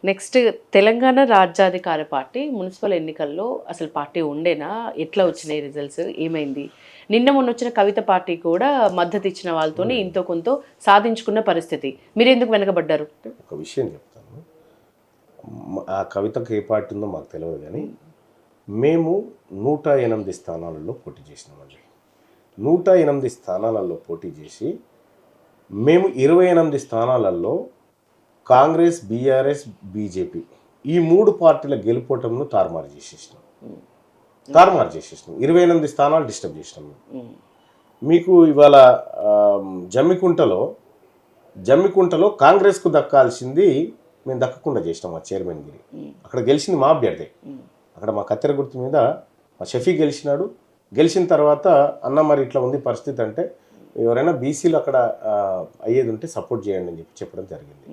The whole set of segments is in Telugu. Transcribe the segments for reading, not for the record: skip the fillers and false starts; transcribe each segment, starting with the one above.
నెక్స్ట్ తెలంగాణ రాజ్యాధికార పార్టీ మున్సిపల్ ఎన్నికల్లో అసలు పార్టీ ఉండేనా? ఎట్లా వచ్చినాయి రిజల్ట్స్? ఏమైంది? నిన్న మొన్న వచ్చిన కవిత పార్టీ కూడా మద్దతు ఇచ్చిన వాళ్ళతోనే ఇంతో కొంత సాధించుకున్న పరిస్థితి. మీరు ఎందుకు వెనకబడ్డారు? ఒక విషయం చెప్తాను. ఆ కవితకు ఏ పార్టీ ఉందో మాకు తెలియదు, కానీ మేము 108 స్థానాలలో పోటీ చేసినామండి. 108 స్థానాలలో పోటీ చేసి మేము 28 స్థానాలలో కాంగ్రెస్, బీఆర్ఎస్, బీజేపీ ఈ 3 పార్టీల గెలుపోవటంను తారుమారు చేసేసినాం. 28 స్థానాలు డిస్టర్బ్ చేసినాం. మీకు ఇవాళ జమ్మికుంటలో కాంగ్రెస్కు దక్కాల్సింది మేము దక్కకుండా చేసినాం. మా చైర్మన్ గిరి అక్కడ గెలిచింది మా అభ్యర్థి. అక్కడ మా కత్తెర గుర్తు మీద మా షఫీ గెలిచినాడు. గెలిచిన తర్వాత అన్న మరి ఇట్లా ఉంది పరిస్థితి అంటే, ఎవరైనా బీసీలు అక్కడ అయ్యేది ఉంటే సపోర్ట్ చేయండి అని చెప్పడం జరిగింది.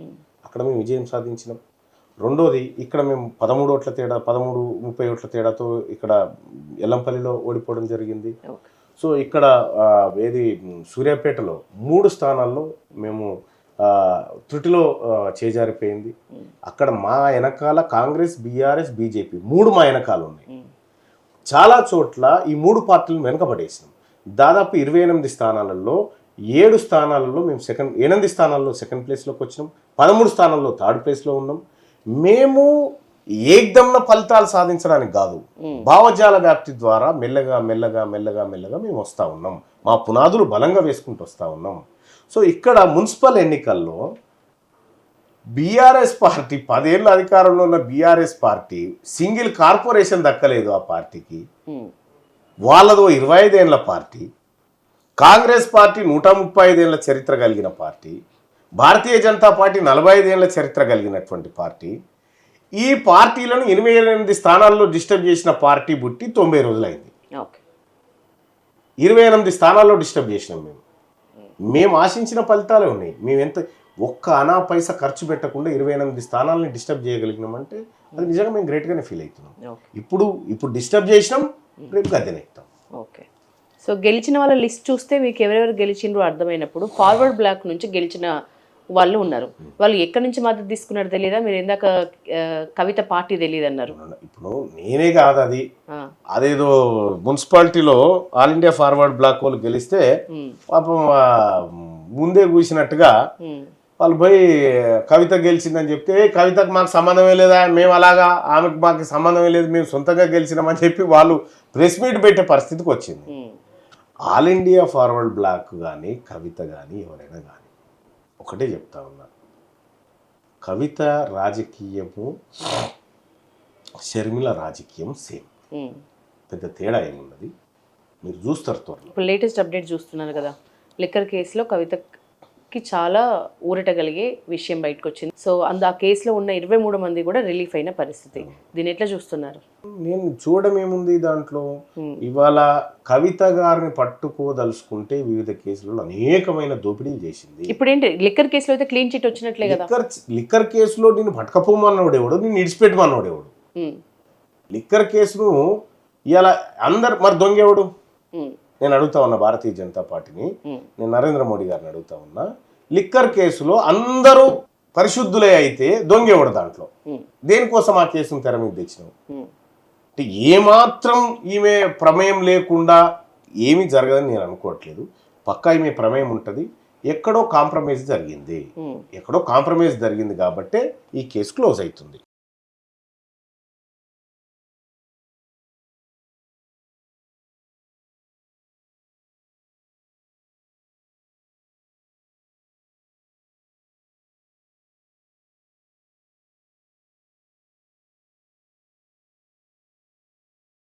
అక్కడ మేము విజయం సాధించినాం. రెండోది, ఇక్కడ మేము 13 ఓట్ల తేడా 30 ఓట్ల తేడాతో ఇక్కడ ఎల్లంపల్లిలో ఓడిపోవడం జరిగింది. సో ఇక్కడ సూర్యాపేటలో 3 స్థానాల్లో మేము త్రుటిలో చేజారిపోయింది. అక్కడ మా వెనకాల కాంగ్రెస్, బీఆర్ఎస్, బీజేపీ 3 మా వెనకాల ఉన్నాయి. చాలా చోట్ల ఈ 3 పార్టీలను వెనకబడేసినాం. దాదాపు 28 స్థానాలలో 7 స్థానాలలో మేము 8 స్థానాల్లో సెకండ్ ప్లేస్లోకి వచ్చినాం. 13 స్థానాల్లో థర్డ్ ప్లేస్లో ఉన్నాం. మేము ఏకదమ్న ఫలితాలు సాధించడానికి కాదు, భావజాల వ్యాప్తి ద్వారా మెల్లగా మెల్లగా మెల్లగా మెల్లగా మేము వస్తూ ఉన్నాం. మా పునాదులు బలంగా వేసుకుంటూ వస్తూ ఉన్నాం. సో ఇక్కడ మున్సిపల్ ఎన్నికల్లో బీఆర్ఎస్ పార్టీ 10 ఏళ్ళ అధికారంలో ఉన్న బీఆర్ఎస్ పార్టీ సింగిల్ కార్పొరేషన్ దక్కలేదు ఆ పార్టీకి. వాళ్ళదో 25 ఏళ్ళ పార్టీ. కాంగ్రెస్ పార్టీ 135 ఏళ్ళ చరిత్ర కలిగిన పార్టీ. భారతీయ జనతా పార్టీ 45 ఏళ్ళ చరిత్ర కలిగినటువంటి పార్టీ. ఈ పార్టీలను 28 స్థానాల్లో డిస్టర్బ్ చేసిన పార్టీ బుట్టి 90 రోజులైంది. 28 స్థానాల్లో డిస్టర్బ్ చేసినాం. మేము ఆశించిన ఫలితాలే ఉన్నాయి. మేము ఒక్క అనా పైసా ఖర్చు పెట్టకుండా 28 స్థానాలని డిస్టర్బ్ చేయగలిగినామంటే అది నిజంగా మేము గ్రేట్గానే ఫీల్ అవుతున్నాం. ఇప్పుడు డిస్టర్బ్ చేసినాం, రేపు గద్దెనెక్కుతాం. ఓకే. సో గెలిచిన వాళ్ళ లిస్ట్ చూస్తే మీకు ఎవరెవరు గెలిచిండ్రో అర్థమైనప్పుడు ఫార్వర్డ్ బ్లాక్ నుంచి గెలిచిన వాళ్ళు ఉన్నారు. వాళ్ళు ఎక్కడి నుంచి మద్దతు తీసుకున్నారో తెలియదా? మీరు ఇందాక కవిత పార్టీ తెలియదు అన్నారు. ఇప్పుడు నేనే కాదు, అదేదో మున్సిపాలిటీలో ఆల్ ఇండియా ఫార్వర్డ్ బ్లాక్ వాళ్ళు గెలిస్తే పాపం ముందే కూసినట్టుగా వాళ్ళు పోయి కవిత గెలిచిందని చెప్తే, కవితకు మాకు సంబంధమే లేదా, మేము అలాగా ఆమెకు మాకు సంబంధమే లేదు, మేము సొంతంగా గెలిచినామని చెప్పి వాళ్ళు ప్రెస్ మీట్ పెట్టే పరిస్థితికి వచ్చింది. ఆల్ ఇండియా ఫార్వర్డ్ బ్లాక్ కానీ కవిత కానీ ఎవరైనా కానీ ఒకటే చెప్తా ఉన్నా, కవిత రాజకీయము షర్మిల రాజకీయం సేమ్, పెద్ద తేడా ఏమున్నది మీరు చూస్తారు త్వరలో. ఇప్పుడు లేటెస్ట్ అప్డేట్ చూస్తున్నారు కదా, లిక్కర్ కేసులో కవితకి చాలా ఊరట కలిగే విషయం బయటకు వచ్చింది. సో ఆ కేసులో ఉన్న 23 మంది కూడా రిలీఫ్ అయిన పరిస్థితి. దీన్ని ఎట్లా చూస్తున్నారు? నేను చూడమేముంది దాంట్లో, ఇవాళ కవిత గారిని పట్టుకోదలుచుకుంటే వివిధ కేసులలో అనేకమైన దోపిడీలు చేసింది. ఇప్పుడు ఏంటి లిక్కర్ కేసులో అయితే క్లీన్ చిట్ వచ్చినట్లే కదా. లిక్కర్ కేసులో నేను పట్టుకపోమన్నాడు ఎవడు, నేను ఇడిచిపెట్టమన్నాడు ఎవడు? లిక్కర్ కేసును ఇవాళ అందరు మరి దొంగెవడు? నేను అడుగుతా ఉన్నా భారతీయ జనతా పార్టీని, నేను నరేంద్ర మోడీ గారిని అడుగుతా ఉన్నా, లిక్కర్ కేసులో అందరూ పరిశుద్ధులే అయితే దొంగెవడు దాంట్లో? దేనికోసం ఆ కేసును తెర మీద తెచ్చినావు? అంటే ఏమాత్రం ఈమె ప్రమేయం లేకుండా ఏమీ జరగదని నేను అనుకోవట్లేదు. పక్కా ఈమె ప్రమేయం ఉంటుంది. ఎక్కడో కాంప్రమైజ్ జరిగింది కాబట్టే ఈ కేసు క్లోజ్ అవుతుంది.